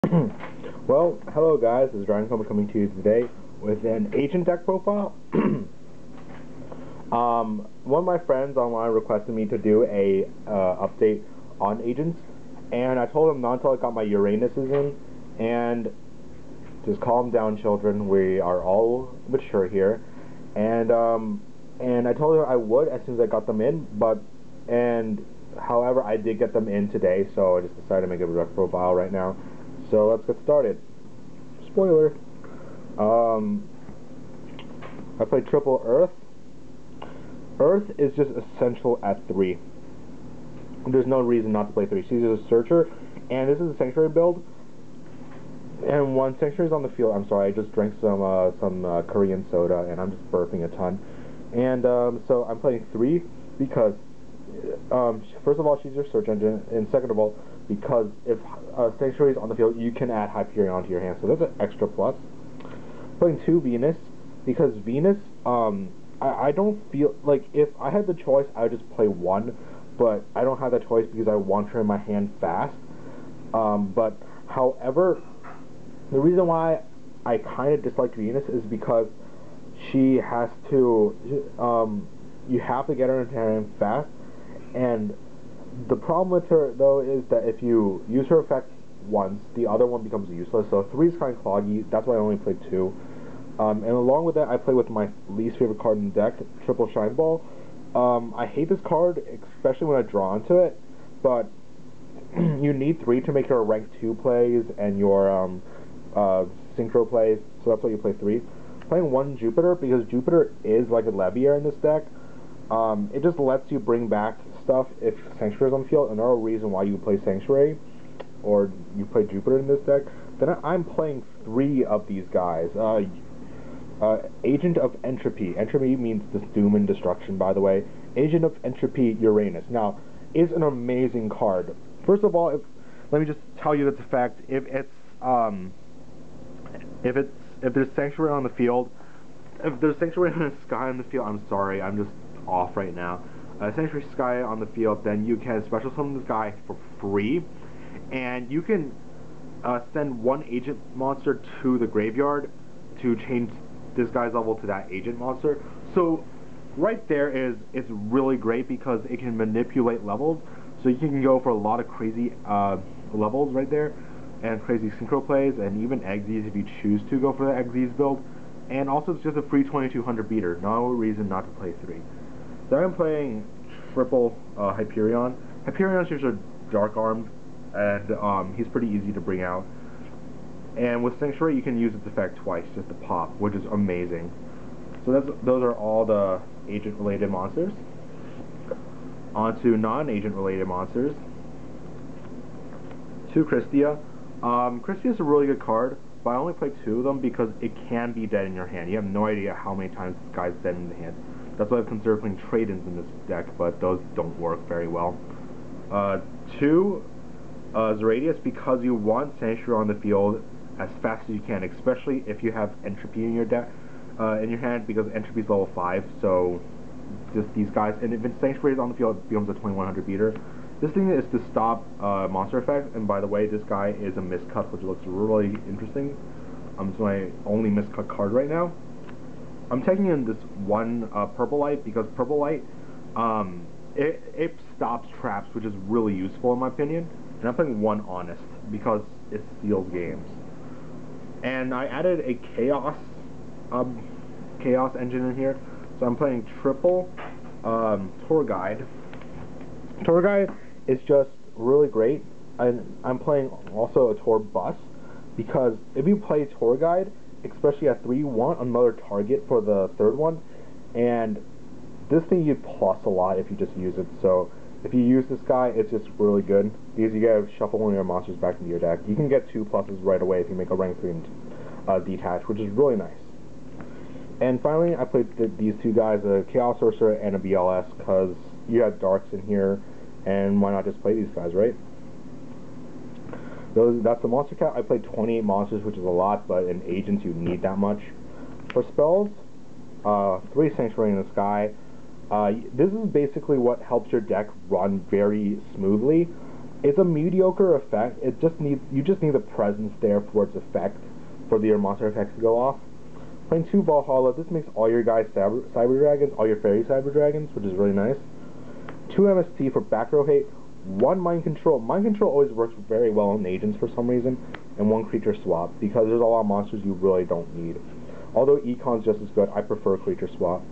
Well, hello guys, this is Ryan coming to you today with an agent deck profile. One of my friends online requested me to do a update on agents, and I told him not until I got my Uranuses in, and just calm down, children. We are all mature here, and I told her I would as soon as I got them in, however, I did get them in today, so I just decided to make a direct profile right now. So let's get started. Spoiler. I played triple Earth. Earth is just essential at 3. There's no reason not to play 3. She's a Searcher, and this is a Sanctuary build. And when Sanctuary's on the field, I'm sorry, I just drank some Korean soda, and I'm just burping a ton. And so I'm playing 3 because, first of all, she's your search engine, and second of all, because if Sanctuary is on the field, you can add Hyperion onto your hand, so that's an extra plus. Playing 2 Venus, because Venus, I don't feel like if I had the choice, I would just play 1, but I don't have that choice because I want her in my hand fast. But however, the reason why I kind of dislike Venus is because she has to, you have to get her in your hand fast, and the problem with her, though, is that if you use her effect once, the other one becomes useless, so 3 is kind of cloggy. That's why I only played 2. And along with that, I play with my least favorite card in the deck, Triple Shine Ball. I hate this card, especially when I draw into it, but you need 3 to make your rank 2 plays and your synchro plays, so that's why you play 3. Playing 1 Jupiter, because Jupiter is like a Leviair in this deck. It just lets you bring back stuff if Sanctuary is on the field. Another reason why you play Sanctuary, or you play Jupiter in this deck, then I'm playing 3 of these guys. Agent of Entropy. Entropy means doom and destruction, by the way. Agent of Entropy Uranus. Now, is an amazing card. First of all, let me just tell you that's a fact. If there's Sanctuary on the field, if there's Sanctuary in the sky on the field, I'm sorry, I'm just off right now. Sanctuary Sky on the field, then you can special summon this guy for free, and you can send 1 agent monster to the graveyard to change this guy's level to that agent monster. So right there it's really great because it can manipulate levels, so you can go for a lot of crazy levels right there, and crazy synchro plays, and even Exes if you choose to go for the Exes build. And also it's just a free 2200 beater, no reason not to play 3. Then I'm playing triple Hyperion. Hyperion's just a dark armed, and he's pretty easy to bring out. And with Sanctuary, you can use its effect twice, just to pop, which is amazing. So those are all the agent-related monsters. On to non-agent related monsters. 2 Kristya. Kristya is a really good card, but I only play 2 of them because it can be dead in your hand. You have no idea how many times this guy's dead in the hand. That's why I've considered playing trade-ins in this deck, but those don't work very well. 2, Zeradias, because you want Sanctuary on the field as fast as you can, especially if you have Entropy in your deck, in your hand, because Entropy is level 5, so just these guys, and if Sanctuary is on the field, it becomes a 2100 beater. This thing is to stop monster effects, and by the way, this guy is a miscut, which looks really interesting. It's my only miscut card right now. I'm taking in this 1 Purple Light, because Purple Light, it stops traps, which is really useful in my opinion. And I'm playing 1 Honest, because it steals games. And I added a Chaos engine in here, so I'm playing triple Tour Guide. Tour Guide is just really great, and I'm playing also a Tour Bus, because if you play Tour Guide, especially at 3, you want another target for the 3rd one, and this thing you plus a lot if you just use it. So if you use this guy, it's just really good because you gotta shuffle one of your monsters back into your deck. You can get 2 pluses right away if you make a rank 3 detach, which is really nice. And finally, I played these 2 guys, a Chaos Sorceror and a BLS, because you have darks in here, and why not just play these guys, right? That's the monster count. I played 28 monsters, which is a lot, but in agents you need that much. For spells, 3 Sanctuary in the Sky. This is basically what helps your deck run very smoothly. It's a mediocre effect. You just need the presence there for its effect, for your monster effects to go off. Playing 2 Valhalla, this makes all your guys Cyber Dragons, all your Fairy Cyber Dragons, which is really nice. 2 MST for back row hate, 1 Mind Control. Mind Control always works very well in agents for some reason, and 1 creature swap, because there's a lot of monsters you really don't need. Although Econ's just as good, I prefer creature swap.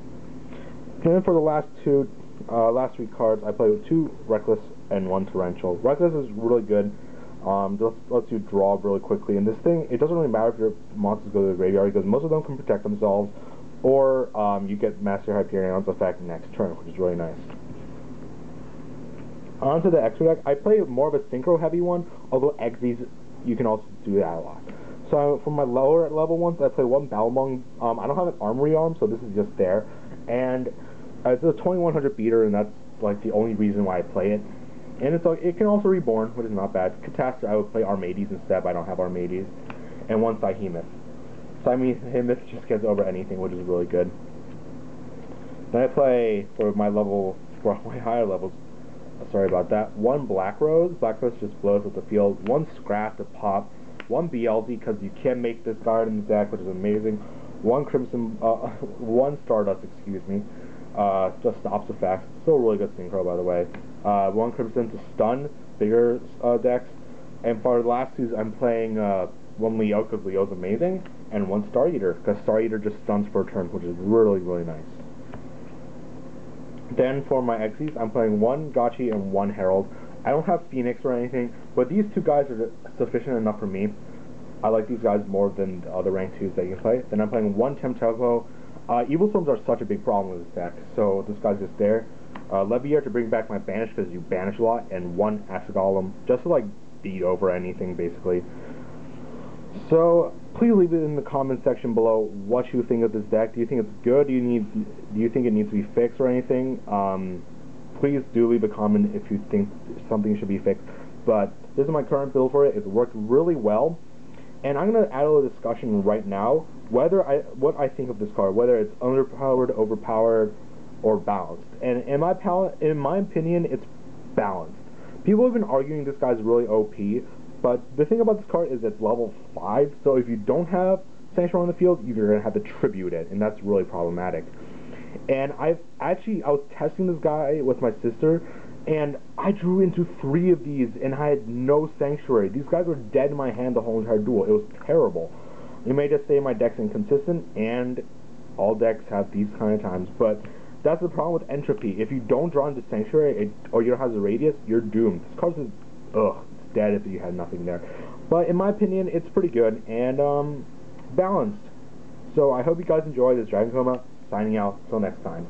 And then for the last 3 cards, I play with 2 Reckless and 1 Torrential. Reckless is really good. Just lets you draw really quickly, and this thing, it doesn't really matter if your monsters go to the graveyard, because most of them can protect themselves, or you get Master Hyperion's effect next turn, which is really nice. Onto the extra deck, I play more of a synchro heavy one, although Exes, you can also do that a lot. So for my lower level ones, I play 1 Balmung. I don't have an armory arm, so this is just there, and it's a 2100 beater, and that's like the only reason why I play it. And it can also reborn, which is not bad. Catastor, I would play Armades instead, but I don't have Armades. And 1 Psyhemuth. Psyhemuth just gets over anything, which is really good. Then I play, for my higher levels, sorry about that, 1 Black Rose. Black Rose just blows up the field. 1 Scrap to pop. 1 Beelze, because you can make this card in the deck, which is amazing. 1 1 Stardust, excuse me. Just stops effects. Still a really good synchro, by the way. 1 Crimson to stun bigger decks. And for the last 2, I'm playing 1 Leo, because Leo's amazing, and 1 Star Eater, because Star Eater just stuns for a turn, which is really, really nice. Then for my Xyz, I'm playing 1 Gachi and 1 Herald. I don't have Phoenix or anything, but these 2 guys are sufficient enough for me. I like these guys more than the other rank 2s that you can play. Then I'm playing 1 Temtempo. Evil Storms are such a big problem with this deck, so this guy's just there. Leviair to bring back my banish, because you banish a lot, and 1 Acid Golem, just to like beat over anything basically. So please leave it in the comment section below what you think of this deck. Do you think it's good? Do you think it needs to be fixed or anything? Please do leave a comment if you think something should be fixed. But this is my current build for it. It's worked really well. And I'm going to add a little discussion right now what I think of this card, whether it's underpowered, overpowered, or balanced. And in my opinion, it's balanced. People have been arguing this guy's really OP, but the thing about this card is it's level 5, so if you don't have Sanctuary on the field, you're going to have to tribute it, and that's really problematic. And I was testing this guy with my sister, and I drew into 3 of these, and I had no Sanctuary. These guys were dead in my hand the whole entire duel. It was terrible. You may just say my deck's inconsistent, and all decks have these kind of times, but that's the problem with Entropy. If you don't draw into Sanctuary, or you don't have Zeradias, you're doomed. This card is, it's dead if you had nothing there. But in my opinion, it's pretty good, and balanced. So I hope you guys enjoy this Dragon Coma. Signing out. Till next time.